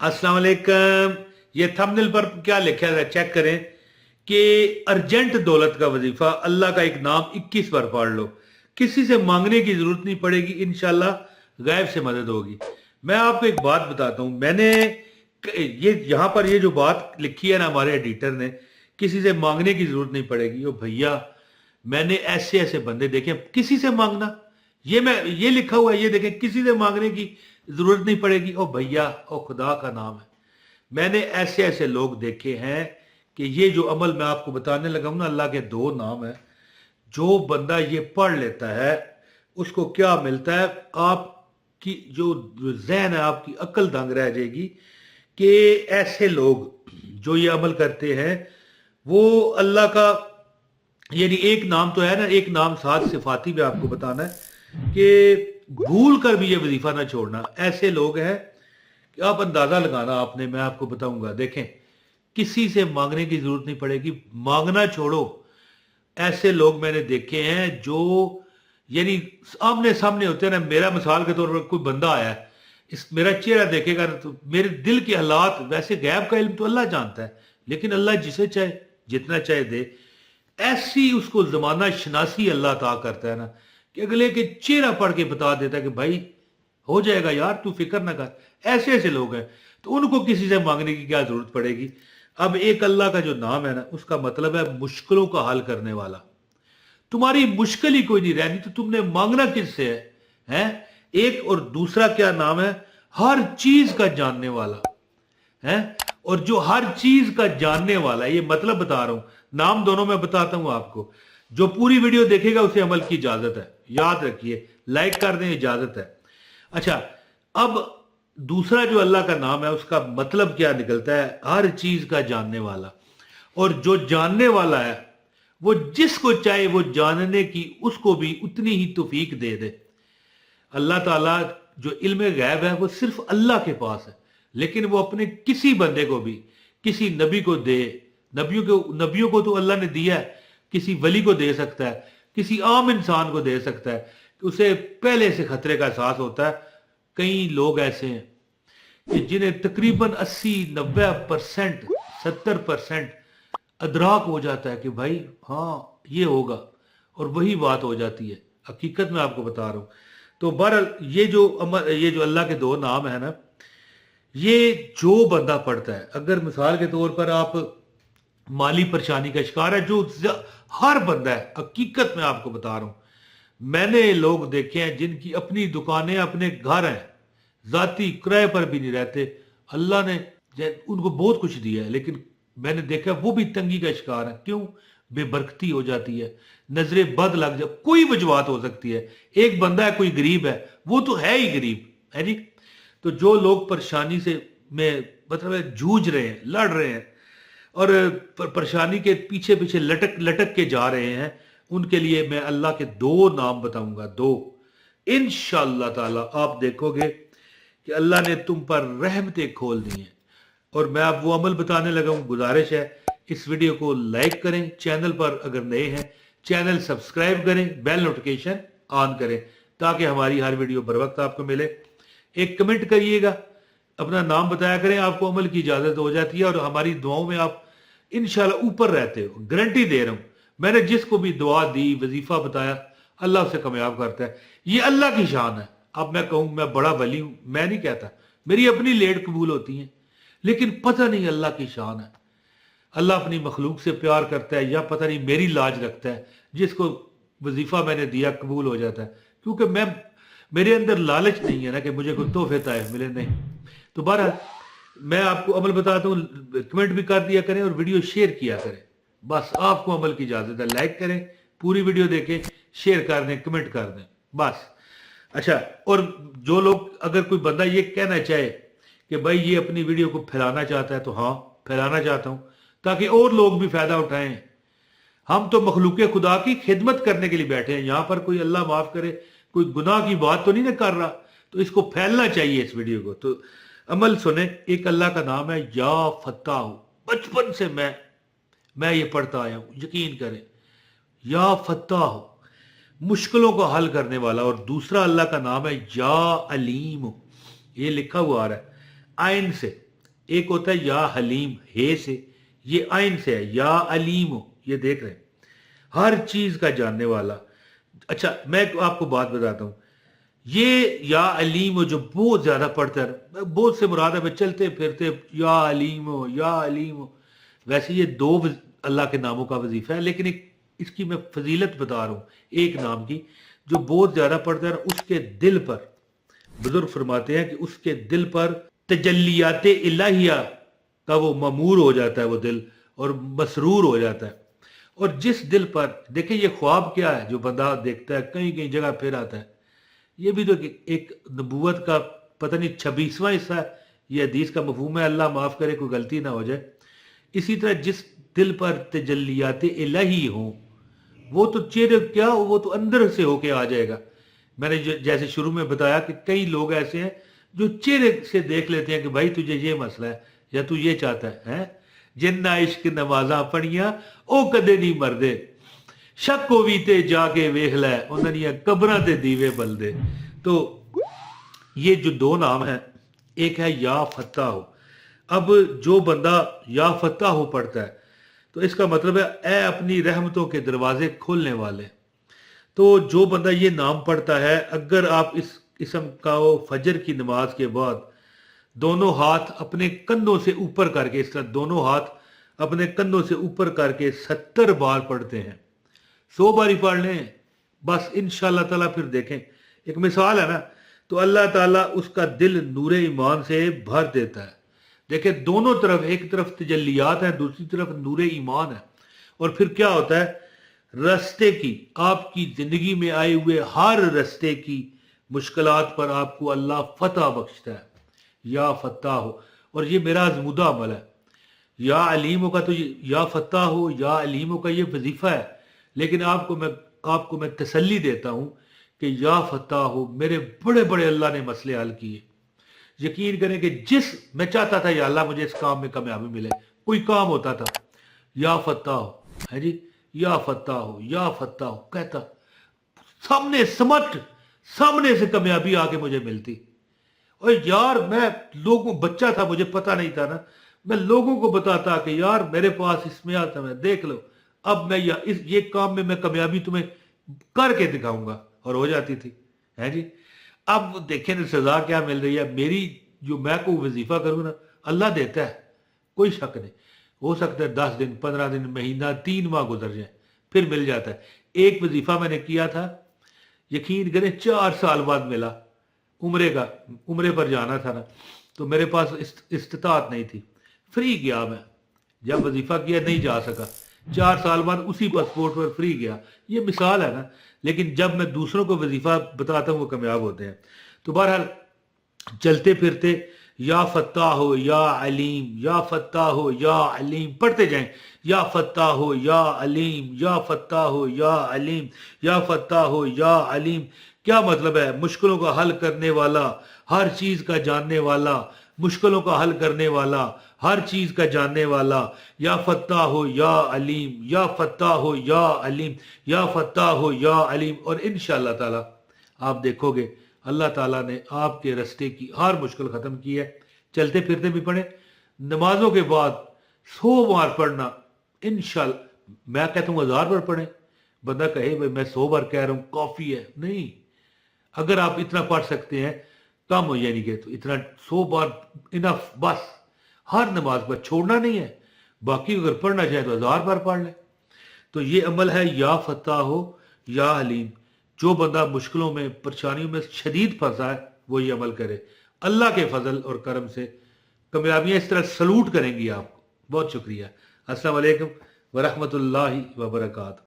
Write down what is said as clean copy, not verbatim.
अस्सलाम वालेकुम। ये थंबनेल पर क्या लिखा है चेक करें कि अर्जेंट दौलत का वजीफा, अल्लाह का एक नाम 21 बार पढ़ लो, किसी से मांगने की जरूरत नहीं पड़ेगी, इंशाल्लाह गायब से मदद होगी। मैं आपको एक बात बताता हूं, मैंने ये यहां पर ये जो बात लिखी है ना हमारे एडिटर ने, किसी से मांगने की जरूरत नहीं पड़ेगी। ओ भैया, मैंने ऐसे ऐसे बंदे देखे किसी से मांगना, ये लिखा हुआ है, ये देखें किसी से मांगने की जरूरत नहीं पड़ेगी। ओ भैया, ओ खुदा का नाम है, मैंने ऐसे ऐसे लोग देखे हैं कि ये जो अमल मैं आपको बताने लगा हूं ना, अल्लाह के दो नाम है, जो बंदा ये पढ़ लेता है उसको क्या मिलता है, आपकी जो जहन है, आपकी अक्ल दंग रह जाएगी कि ऐसे लोग जो ये अमल करते हैं वो अल्लाह का, यानी एक नाम तो है ना, एक नाम साथ सिफाती में आपको बताना है कि भूल कर भी ये वजीफा ना छोड़ना। ऐसे लोग हैं कि आप अंदाजा लगाना, आपने, मैं आपको बताऊंगा, देखें किसी से मांगने की जरूरत नहीं पड़ेगी, मांगना छोड़ो। ऐसे लोग मैंने देखे हैं जो यानी आमने सामने होते हैं ना, मेरा मिसाल के तौर पर कोई बंदा आया है, इस मेरा चेहरा देखेगा ना तो मेरे दिल के हालात, वैसे गैब का इल्म तो अल्लाह जानता है, लेकिन अल्लाह जिसे चाहे जितना चाहे दे, ऐसी उसको जमाना शनासी अल्लाह ता करता है ना कि अगले के चेहरा पढ़ के बता देता है कि भाई हो जाएगा यार, तू फिक्र ना कर। ऐसे ऐसे लोग हैं, तो उनको किसी से मांगने की क्या जरूरत पड़ेगी। अब एक अल्लाह का जो नाम है ना, उसका मतलब है मुश्किलों का हल करने वाला। तुम्हारी मुश्किल ही कोई नहीं रहनी तो तुमने मांगना किससे है? एक और दूसरा क्या नाम है? हर चीज का जानने वाला है। और जो हर चीज का जानने वाला है, ये मतलब बता रहा हूं, नाम दोनों मैं बताता हूं आपको। जो पूरी वीडियो देखेगा उसे अमल की इजाजत है, याद रखिए, लाइक कर दें, इजाजत है। अच्छा, अब दूसरा जो अल्लाह का नाम है उसका मतलब क्या निकलता है? हर चीज का जानने वाला। और जो जानने वाला है वो जिसको चाहे वो जानने की उसको भी उतनी ही तौफीक दे दे। अल्लाह ताला जो इल्म गैब है वो सिर्फ अल्लाह के पास है, लेकिन वो अपने किसी बंदे को भी, किसी नबी को दे, नबियों को तो अल्लाह ने दिया है, किसी वली को दे सकता है, किसी आम इंसान को दे सकता है, उसे पहले से खतरे का एहसास होता है। कई लोग ऐसे हैं कि जिन्हें तकरीबन 80-90%, 70% अदराक हो जाता है कि भाई हाँ ये होगा, और वही बात हो जाती है। हकीकत में आपको बता रहा हूं। तो बहरहाल ये जो अल्लाह के दो नाम है ना, ये जो बंदा पढ़ता है, अगर मिसाल के तौर पर आप माली परेशानी का शिकार है, जो हर बंदा है, हकीकत में आपको बता रहा हूं, मैंने लोग देखे हैं जिनकी अपनी दुकानें, अपने घर हैं, जाती किराए पर भी नहीं रहते, अल्लाह ने उनको बहुत कुछ दिया है, लेकिन मैंने देखा वो भी तंगी का शिकार है। क्यों? बेबरकती हो जाती है, नजरें बद लग जा, कोई वजूहत हो सकती है। एक बंदा है, कोई गरीब है, वो तो है ही गरीब है जी। तो जो लोग परेशानी से में मतलब जूझ रहे हैं, लड़ रहे हैं, और परेशानी के पीछे पीछे लटक लटक के जा रहे हैं, उनके लिए मैं अल्लाह के दो नाम बताऊंगा, दो। इंशाअल्लाह ताला आप देखोगे कि अल्लाह ने तुम पर रहमतें खोल दी हैं। और मैं अब वो अमल बताने लगा हूं। गुजारिश है इस वीडियो को लाइक करें, चैनल पर अगर नए हैं चैनल सब्सक्राइब करें, बेल नोटिफिकेशन ऑन करें, ताकि हमारी हर वीडियो बर वक्त आपको मिले। एक कमेंट करिएगा, अपना नाम बताया करें, आपको अमल की इजाजत हो जाती है, और हमारी दुआओं में आप इंशाल्लाह ऊपर रहते हो, गारंटी दे रहा हूं। मैंने जिसको भी दुआ दी, वजीफा बताया, अल्लाह उसे कामयाब करता है। ये अल्लाह की शान है। अब मैं कहूं मैं बड़ा वली हूं, मैं नहीं कहता, मेरी अपनी लेट कबूल होती है, लेकिन पता नहीं अल्लाह की शान है। अल्लाह अपनी मखलूक से प्यार करता है, या पता नहीं मेरी लाज रखता है, जिसको वजीफा मैंने दिया कबूल हो जाता है, क्योंकि मेरे अंदर लालच नहीं है ना कि मुझे कोई तोहफे ताइफ मिले, नहीं। तो बहरहाल मैं आपको अमल बताता हूँ, कमेंट भी कर दिया करें और वीडियो शेयर किया करें, बस आपको अमल की इजाजत है। लाइक करें, पूरी वीडियो देखें, शेयर कर दें, कमेंट कर दें, बस। अच्छा, और जो लोग, अगर कोई बंदा ये कहना चाहे कि भाई ये अपनी वीडियो को फैलाना चाहता है, तो हाँ फैलाना चाहता हूं, ताकि और लोग भी फायदा उठाएं। हम तो मखलूक खुदा की खिदमत करने के लिए बैठे हैं, यहां पर कोई अल्लाह माफ करे कोई गुनाह की बात तो नहीं ना कर रहा, तो इसको फैलना चाहिए इस वीडियो को। तो अमल सुने, एक अल्लाह का नाम है या फत्ताह। बचपन से मैं ये पढ़ता आया हूं, यकीन करें, या फत्ताह, मुश्किलों को हल करने वाला। और दूसरा अल्लाह का नाम है या अलीम, ये लिखा हुआ आ रहा है आइन से, ایک ہوتا ہے یا حلیم، ہے سے، یہ آئین سے ہے، یا علیم، یہ دیکھ رہے ہیں ہر چیز کا جاننے والا۔ اچھا میں آپ کو بات بتاتا ہوں، یہ یا علیم ہو جو بہت زیادہ پڑھتا ہے، بہت سے مراد ہے چلتے پھرتے یا علیم ہو یا علیم ہو، ویسے یہ دو اللہ کے ناموں کا وظیفہ ہے، لیکن اس کی میں فضیلت بتا رہا ہوں ایک نام کی، جو بہت زیادہ پڑھتا ہے اس کے دل پر، بزرگ فرماتے ہیں کہ اس کے دل پر تجلیات الہیہ کا وہ مامور ہو جاتا ہے، وہ دل اور مسرور ہو جاتا ہے۔ اور جس دل پر دیکھیں یہ خواب کیا ہے جو بندہ دیکھتا ہے کہیں کہیں جگہ پھر آتا ہے، یہ بھی تو ایک نبوت کا پتہ نہیں 26واں حصہ ہے، یہ حدیث کا مفہوم ہے، اللہ معاف کرے کوئی غلطی نہ ہو جائے۔ اسی طرح جس دل پر تجلیات الہی ہوں، وہ تو چہرے کیا وہ تو اندر سے ہو کے آ جائے گا۔ میں نے جیسے شروع میں بتایا کہ کئی لوگ ایسے ہیں جو چہرے سے دیکھ لیتے ہیں کہ بھائی تجھے یہ مسئلہ ہے یا تو یہ چاہتا ہے، جن عشق نمازاں پڑھیاں او کدے نہیں مردے، شک کو بھی تے جا کے ویکھ لے انہاں دیاں قبراں تے دیوے بلدے۔ تو یہ جو دو نام ہیں، ایک ہے یا فتح ہو۔ اب جو بندہ یا فتح ہو پڑھتا ہے تو اس کا مطلب ہے اے اپنی رحمتوں کے دروازے کھولنے والے۔ تو جو بندہ یہ نام پڑھتا ہے، اگر آپ اس قسم کا فجر کی نماز کے بعد دونوں ہاتھ اپنے کندھوں سے اوپر کر کے، اس طرح دونوں ہاتھ اپنے کندھوں سے اوپر کر کے 70 بار پڑھتے ہیں، 100 بار ہی پڑھ لیں بس، انشاءاللہ تعالیٰ پھر دیکھیں ایک مثال ہے نا، تو اللہ تعالیٰ اس کا دل نور ایمان سے بھر دیتا ہے۔ دیکھیں دونوں طرف، ایک طرف تجلیات ہیں، دوسری طرف نور ایمان ہے، اور پھر کیا ہوتا ہے، رستے کی، آپ کی زندگی میں آئے ہوئے ہر رستے کی مشکلات پر آپ کو اللہ فتح بخشتا ہے، یا فتح ہو۔ اور یہ میرا آزمودہ عمل ہے، یا علیم کا تو یا فتح ہو یا علیم کا یہ وظیفہ ہے، لیکن آپ کو میں تسلی دیتا ہوں کہ یا فتح ہو میرے بڑے بڑے اللہ نے مسئلے حل کیے۔ یقین کریں کہ جس میں چاہتا تھا یا اللہ مجھے اس کام میں کامیابی ملے، کوئی کام ہوتا تھا یا فتح ہو، ہے جی، یا فتح ہو یا فتح ہو کہتا، سامنے سے کامیابی آ کے مجھے ملتی۔ اور یار میں بچہ تھا، مجھے پتہ نہیں تھا نا، میں لوگوں کو بتاتا کہ یار میرے پاس اس میں آتا ہے، دیکھ لو اب میں یہ کام میں کامیابی تمہیں کر کے دکھاؤں گا، اور ہو جاتی تھی، ہے جی۔ اب دیکھیں سزا کیا مل رہی ہے میری، جو میں کوئی وظیفہ کروں نا اللہ دیتا ہے، کوئی شک نہیں، ہو سکتا ہے 10 دن 15 دن مہینہ 3 ماہ گزر جائیں پھر مل جاتا ہے۔ ایک وظیفہ میں نے کیا تھا، یقین کریں 4 سال بعد ملا، عمرے پر جانا تھا نا، تو میرے پاس استطاعت نہیں تھی، فری گیا میں، جب وظیفہ کیا نہیں جا سکا، 4 سال بعد اسی پاسپورٹ پر فری گیا۔ یہ مثال ہے نا، لیکن جب میں دوسروں کو وظیفہ بتاتا ہوں وہ کامیاب ہوتے ہیں۔ تو بہرحال چلتے پھرتے یا فتح ہو یا علیم، یا فتح ہو یا علیم پڑھتے جائیں، یا فتح ہو یا علیم، یا فتح ہو یا علیم، یا فتح ہو یا علیم۔ کیا مطلب ہے؟ مشکلوں کا حل کرنے والا، ہر چیز کا جاننے والا، مشکلوں کا حل کرنے والا، ہر چیز کا جاننے والا، یا فتح ہو یا علیم، یا فتح ہو یا علیم، یا فتح ہو یا علیم۔ اور انشاءاللہ تعالی آپ دیکھو گے اللہ تعالیٰ نے آپ کے رستے کی ہر مشکل ختم کی ہے۔ چلتے پھرتے بھی پڑھیں، نمازوں کے بعد 100 بار پڑھنا، انشاءاللہ میں کہتا ہوں 1000 بار پڑھیں۔ بندہ کہے بھائی میں 100 بار کہہ رہا ہوں کافی ہے، نہیں، اگر آپ اتنا پڑھ سکتے ہیں کم ہو، یعنی کہ تو اتنا 100 بار انف، بس ہر نماز پر چھوڑنا نہیں ہے، باقی اگر پڑھنا چاہے تو 1000 بار پڑھ لیں۔ تو یہ عمل ہے یا فتح ہو یا حلیم۔ جو بندہ مشکلوں میں پریشانیوں میں شدید پھنسا ہے وہ یہ عمل کرے، اللہ کے فضل اور کرم سے کامیابیاں اس طرح سلوٹ کریں گی آپ کو۔ بہت شکریہ، السلام علیکم ورحمۃ اللہ وبرکاتہ۔